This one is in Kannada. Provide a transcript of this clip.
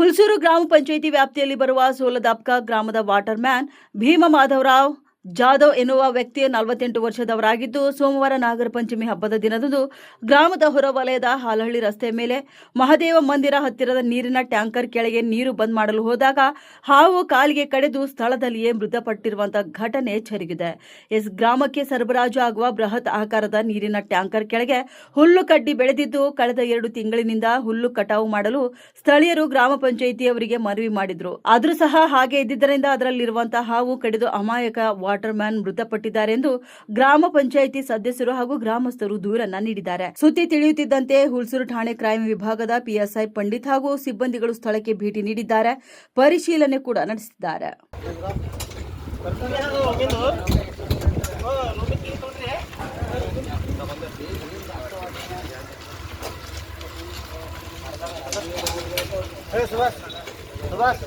ಹುಲ್ಸೂರು ಗ್ರಾಮ ಪಂಚಾಯಿತಿ ವ್ಯಾಪ್ತಿಯಲ್ಲಿ ಬರುವ ಸೋಲದಾಪ್ಕ ಗ್ರಾಮದ ವಾಟರ್ ಮ್ಯಾನ್ ಭೀಮ ಮಾಧವರಾವ್ ಜಾಧವ್ ಎನ್ನುವ ವ್ಯಕ್ತಿ 48 ವರ್ಷದವರಾಗಿದ್ದು, ಸೋಮವಾರ ನಾಗರ ಪಂಚಮಿ ಹಬ್ಬದ ದಿನದಂದು ಗ್ರಾಮದ ಹೊರವಲಯದ ಹಾಲಹಳ್ಳಿ ರಸ್ತೆ ಮೇಲೆ ಮಹದೇವ ಮಂದಿರ ಹತ್ತಿರದ ನೀರಿನ ಟ್ಯಾಂಕರ್ ಕೆಳಗೆ ನೀರು ಬಂದ್ ಮಾಡಲು ಹೋದಾಗ ಹಾವು ಕಾಲಿಗೆ ಕಡಿದು ಸ್ಥಳದಲ್ಲಿಯೇ ಮೃತಪಟ್ಟಿರುವಂತಹ ಘಟನೆ ಜರುಗಿದೆ. ಗ್ರಾಮಕ್ಕೆ ಸರಬರಾಜು ಆಗುವ ಬೃಹತ್ ಆಕಾರದ ನೀರಿನ ಟ್ಯಾಂಕರ್ ಕೆಳಗೆ ಹುಲ್ಲು ಕಡ್ಡಿ ಬೆಳೆದಿದ್ದು, ಕಳೆದ 2 ತಿಂಗಳಿನಿಂದ ಹುಲ್ಲು ಕಟಾವು ಮಾಡಲು ಸ್ಥಳೀಯರು ಗ್ರಾಮ ಪಂಚಾಯಿತಿಯವರಿಗೆ ಮನವಿ ಮಾಡಿದ್ರು. ಆದರೂ ಸಹ ಹಾಗೆ ಇದ್ದಿದ್ದರಿಂದ ಅದರಲ್ಲಿರುವಂತಹ ಹಾವು ಕಡಿದು ಅಮಾಯಕ ವಾಟರ್ ಮ್ಯಾನ್ ಮೃತಪಟ್ಟಿದ್ದಾರೆ ಎಂದು ಗ್ರಾಮ ಪಂಚಾಯಿತಿ ಸದಸ್ಯರು ಹಾಗೂ ಗ್ರಾಮಸ್ಥರು ದೂರನ್ನ ನೀಡಿದ್ದಾರೆ. ಸುದ್ದಿ ತಿಳಿಯುತ್ತಿದ್ದಂತೆ ಹುಲ್ಸೂರು ಠಾಣೆ ಕ್ರೈಂ ವಿಭಾಗದ ಪಿಎಸ್ಐ ಪಂಡಿತ್ ಹಾಗೂ ಸಿಬ್ಬಂದಿಗಳು ಸ್ಥಳಕ್ಕೆ ಭೇಟಿ ನೀಡಿದ್ದಾರೆ, ಪರಿಶೀಲನೆ ಕೂಡ ನಡೆಸಿದ್ದಾರೆ. ಸುಭಾಷ್